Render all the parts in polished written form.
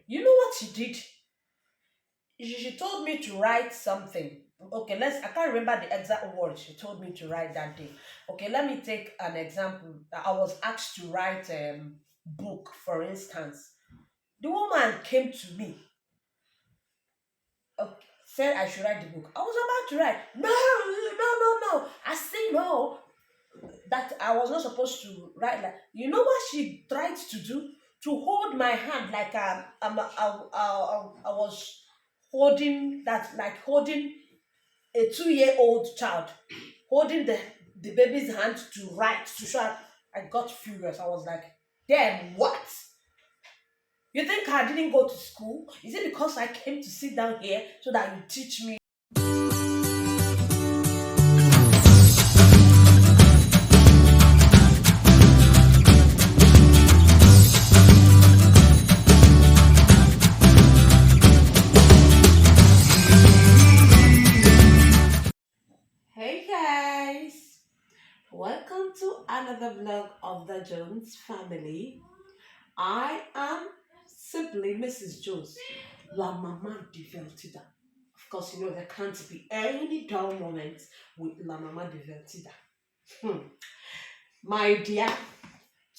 You know what she did? She told me to write something. Okay, I can't remember the exact words she told me to write that day. Okay, let me take an example. I was asked to write a book, for instance. The woman came to me, said I should write the book. I was about to write. No, no, no, no. I say no. That I was not supposed to write like. You know what she tried to do? To hold my hand like I was holding that, like holding a 2 year old child, holding the baby's hand to write to show her. I got furious. I was like, then what? You think I didn't go to school? Is it because I came to sit down here so that you teach me? Hey guys, welcome to another vlog of the Jones family. I am simply Mrs. Jones, La Mama Divertida. Of course, you know there can't be any dull moment with La Mama Divertida. Hmm. My dear,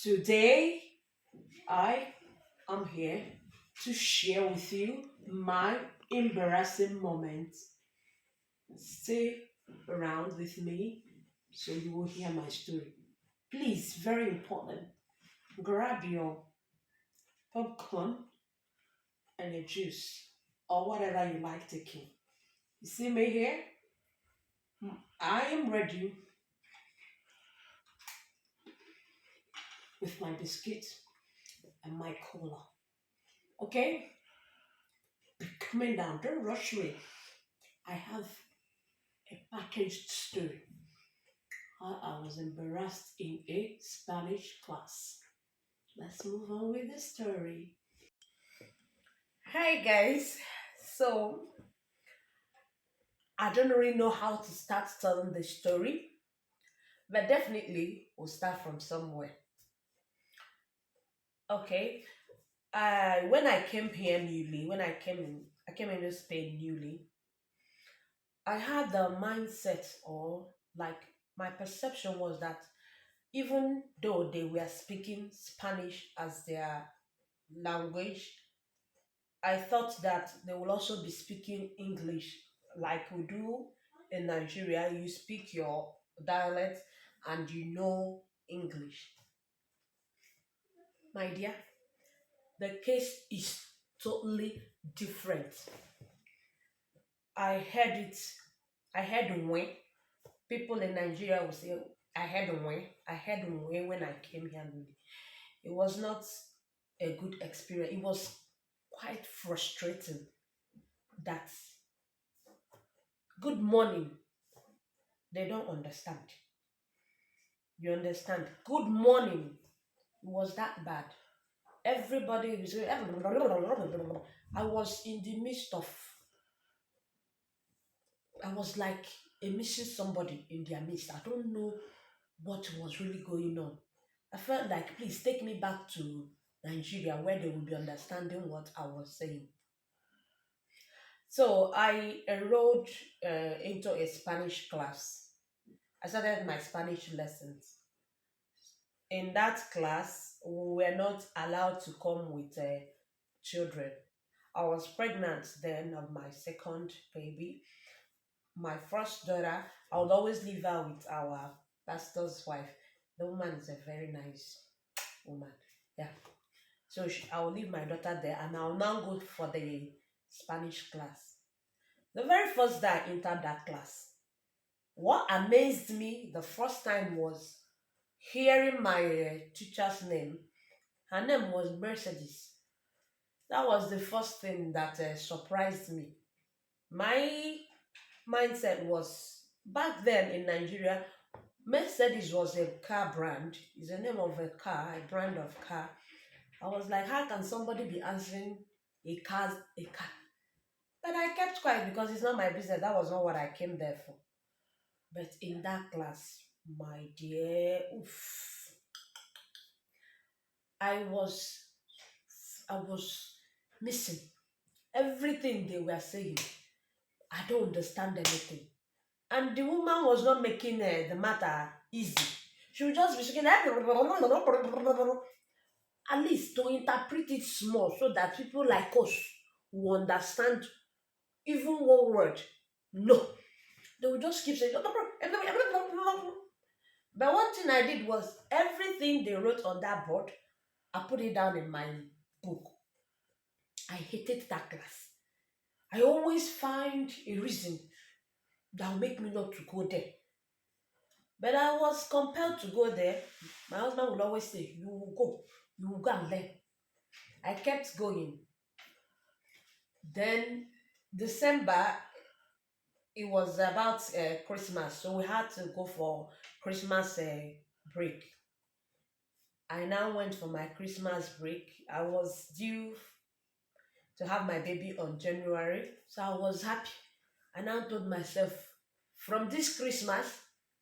today I am here to share with you my embarrassing moments. Stay around with me so you will hear my story. Please, very important, grab your popcorn and a juice or whatever you like taking. You see me here? I am ready with my biscuit and my cola. Okay? Be coming down. Don't rush me. I have a packaged story. How I was embarrassed in a Spanish class. Let's move on with the story. Hi guys. So I don't really know how to start telling the story, but definitely we'll start from somewhere. Okay. When I came here newly, I came into Spain newly. I had the mindset, or like my perception was that even though they were speaking Spanish as their language, I thought that they will also be speaking English like we do in Nigeria. You speak your dialect and you know English. My dear, the case is totally different. I heard it. I heard when people in Nigeria will say, I heard when. I heard when I came here. It was not a good experience. It was quite frustrating that good morning, they don't understand. You understand? Good morning. It was that bad. Everybody was. I was in the midst of. I was like a missing somebody in their midst. I don't know what was really going on. I felt like, please take me back to Nigeria where they would be understanding what I was saying. So I enrolled into a Spanish class. I started my Spanish lessons. In that class, we were not allowed to come with children. I was pregnant then of my second baby. My first daughter, I would always leave her with our pastor's wife. The woman is a very nice woman. Yeah. So I will leave my daughter there and I'll now go for the Spanish class. The very first day I entered that class, what amazed me the first time was hearing my teacher's name. Her name was Mercedes. That was the first thing that surprised me. My mindset was back then in Nigeria, Mercedes was a car brand. It's the name of a car, a brand of car. I was like, how can somebody be answering a car? But I kept quiet because it's not my business. That was not what I came there for. But in that class, my dear, oof, I was I was missing. Everything they were saying, I don't understand anything. And the woman was not making the matter easy. She would just be speaking at least to interpret it small so that people like us will understand even one word. No, they would just keep saying. But one thing I did was everything they wrote on that board, I put it down in my book. I hated that class. I always find a reason that will make me not to go there. But I was compelled to go there. My husband would always say, "You will go, you will go and learn." I kept going. Then December, it was about Christmas, so we had to go for Christmas break. I now went for my Christmas break. I was due to have my baby on January, so I was happy. I now told myself, from this Christmas,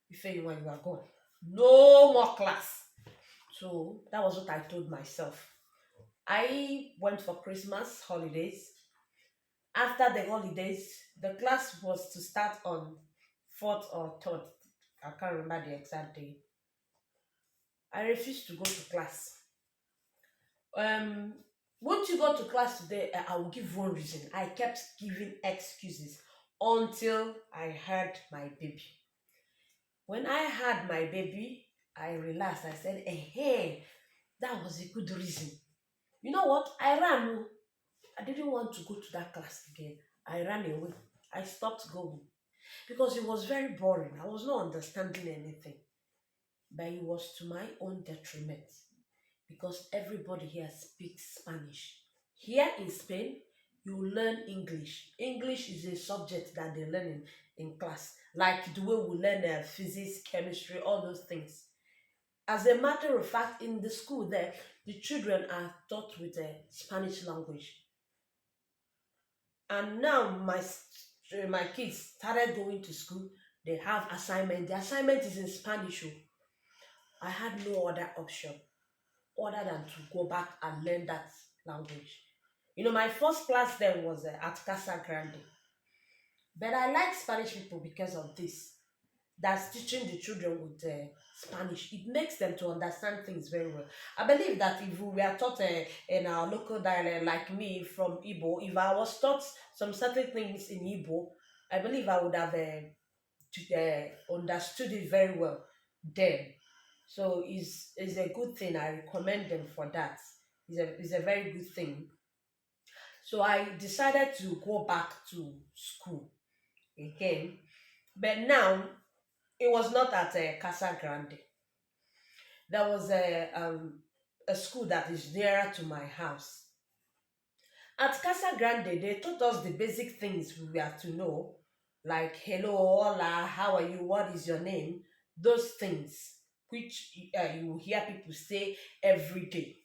if you when you are gone, no more class. So that was what I told myself. I went for Christmas holidays. After the holidays, the class was to start on 4th or 3rd. I can't remember the exact day. I refused to go to class. Um, won't you go to class today? I will give one reason. I kept giving excuses until I had my baby. When I had my baby, I realized, I said, hey, that was a good reason. You know what? I ran. Oh. I didn't want to go to that class again. I ran away. I stopped going because it was very boring. I was not understanding anything. But it was to my own detriment because everybody here speaks Spanish. Here in Spain, you learn English. English is a subject that they learn in class, like the way we learn physics, chemistry, all those things. As a matter of fact, in the school there, the children are taught with a Spanish language. And now my kids started going to school. They have assignment. The assignment is in Spanish. Oh. I had no other option other than to go back and learn that language. You know, my first class then was at Casa Grande. But I like Spanish people because of this. That's teaching the children with Spanish. It makes them to understand things very well. I believe that if we were taught in our local dialect, like me from Igbo, if I was taught some certain things in Igbo, I believe I would have understood it very well then. So it's a good thing. I recommend them for that. It's a very good thing. So I decided to go back to school again. But now it was not at Casa Grande. There was a school that is nearer to my house. At Casa Grande, they taught us the basic things we have to know, like hello, hola, how are you, what is your name, those things which you hear people say every day.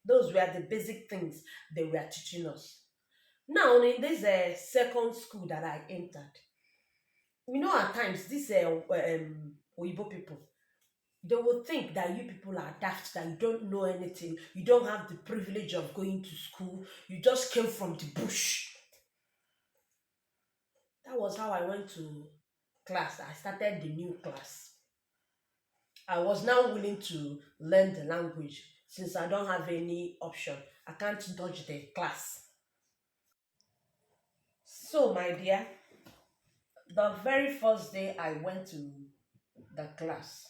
Those were the basic things they were teaching us. Now, in this second school that I entered, at times, these Oyibo people, they will think that you people are daft, that you don't know anything, you don't have the privilege of going to school, you just came from the bush. That was how I went to class. I started the new class. I was now willing to learn the language since I don't have any option. I can't dodge the class. So, my dear, the very first day I went to the class,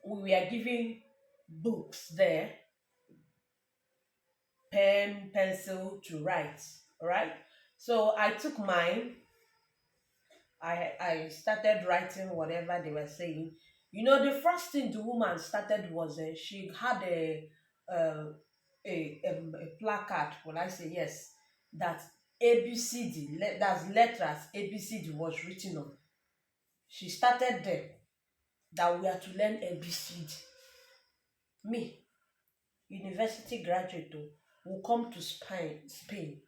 we were given books there, pen, pencil to write. All right. So I took mine. I started writing whatever they were saying. The first thing the woman started was she had uh, a placard. Will I say yes? That ABCD, that's letters ABCD was written on. She started there that we are to learn ABCD. Me, university graduate, will come to Spain,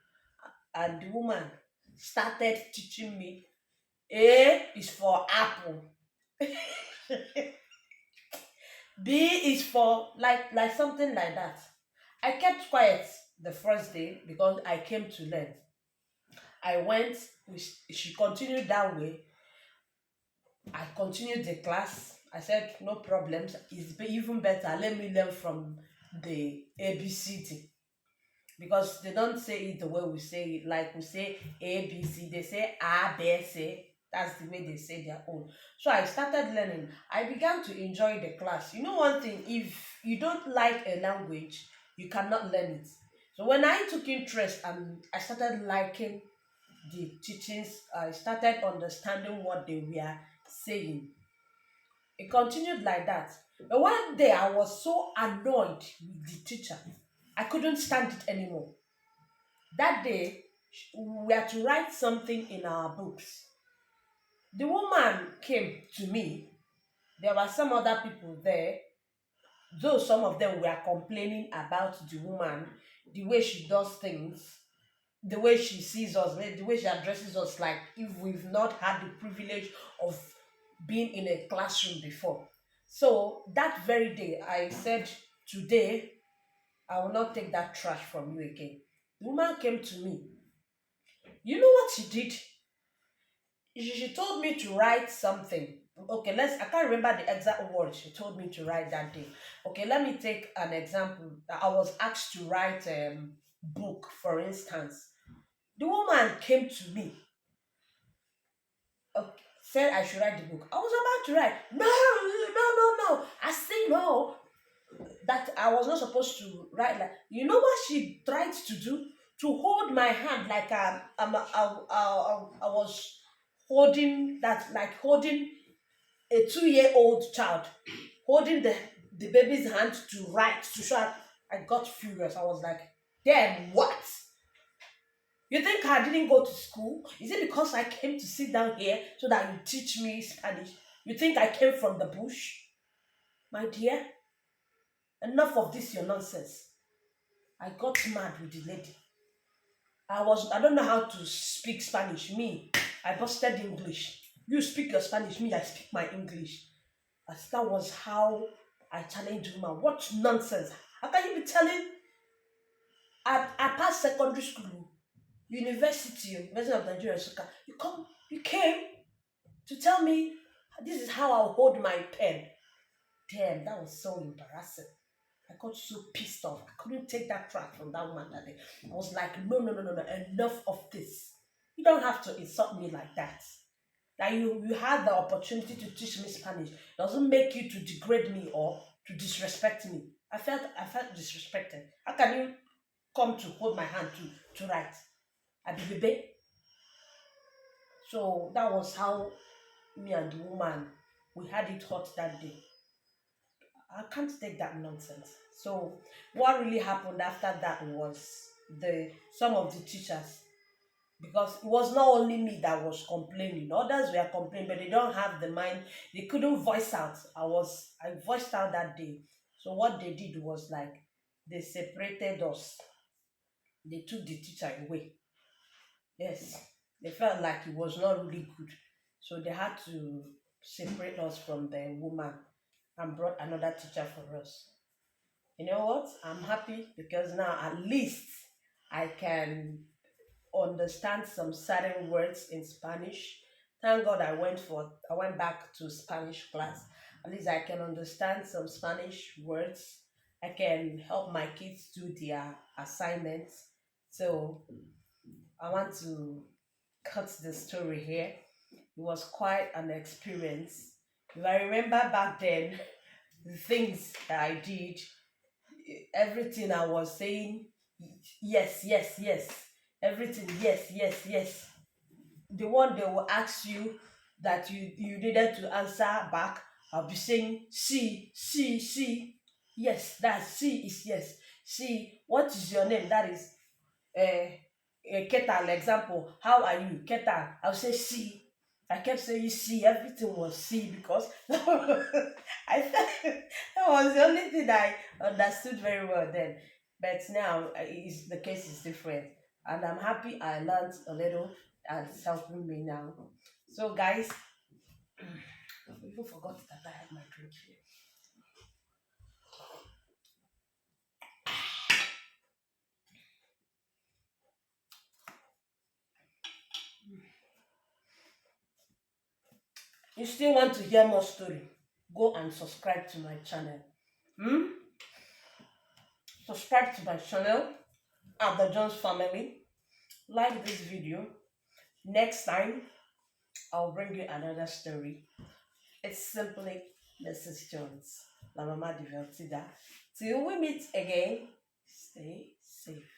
and the woman started teaching me. A is for apple. B is for like something like that. I kept quiet the first day because I came to learn. I went, she continued that way. I continued the class. I said, no problems. Even better. Let me learn from the ABCD because they don't say it the way we say it. Like we say ABC, they say A, B, C. That's the way they say their own. So I started learning. I began to enjoy the class. You know, one thing, if you don't like a language, you cannot learn it. So when I took interest and I started liking the teachings, I started understanding what they were saying. It continued like that. But one day I was so annoyed with the teacher. I couldn't stand it anymore. That day, we had to write something in our books. The woman came to me. There were some other people there, though some of them were complaining about the woman, the way she does things, the way she sees us, the way she addresses us, like if we've not had the privilege of being in a classroom before. So that very day, I said, today, I will not take that trash from you again. The woman came to me. You know what she did? She told me to write something. Okay, I can't remember the exact words she told me to write that day. Okay, let me take an example. I was asked to write a book, for instance. The woman came to me, said I should write the book. I was about to write. No, no, no, no. I say no. That I was not supposed to write like. You know what she tried to do? To hold my hand like I was holding that, like holding a 2-year-old child, holding the baby's hand to write to show. I got furious. I was like, damn, what? You think I didn't go to school? Is it because I came to sit down here so that you teach me Spanish? You think I came from the bush? My dear, enough of this your nonsense. I got mad with the lady. I don't know how to speak Spanish. Me, I busted English. You speak your Spanish, me, I speak my English. As that was how I challenged woman. What nonsense. How can you be telling I passed secondary school, University of Nigeria, Suka. You came to tell me this is how I'll hold my pen. Damn, that was so embarrassing. I got so pissed off. I couldn't take that track from that woman that day. I was like, no, no, no, no, no, enough of this. You don't have to insult me like that. That you had the opportunity to teach me Spanish doesn't make you to degrade me or to disrespect me. I felt disrespected. How can you come to hold my hand to write? I be baby. So that was how me and the woman we had it hot that day. I can't take that nonsense. So what really happened after that was the some of the teachers, because it was not only me that was complaining, others were complaining, but they don't have the mind, they couldn't voice out. I voiced out that day. So what they did was like they separated us. They took the teacher away. Yes. They felt like it was not really good. So they had to separate us from the woman and brought another teacher for us. You know what? I'm happy because now at least I can understand some certain words in Spanish. Thank God I went back to Spanish class. At least I can understand some Spanish words. I can help my kids do their assignments. So I want to cut the story here. It was quite an experience. If I remember back then, the things that I did, everything I was saying, yes, yes, yes. Everything, yes, yes, yes. The one they will ask you that you needed to answer back, I'll be saying see, see, see. Yes, that see is yes. See, what is your name? That is uh, Ketal example. How are you? Ketal. I'll say see. I kept saying see. Everything was see because I felt that was the only thing I understood very well then. But now the case is different, and I'm happy I learned a little, and it's helping me now. So, guys, I even forgot that I had my drink here. You still want to hear more story? Go and subscribe to my channel. Hmm? Subscribe to my channel at the Jones family. Like this video. Next time, I'll bring you another story. It's simply Mrs. Jones, La Mama Divertida. Till we meet again, stay safe.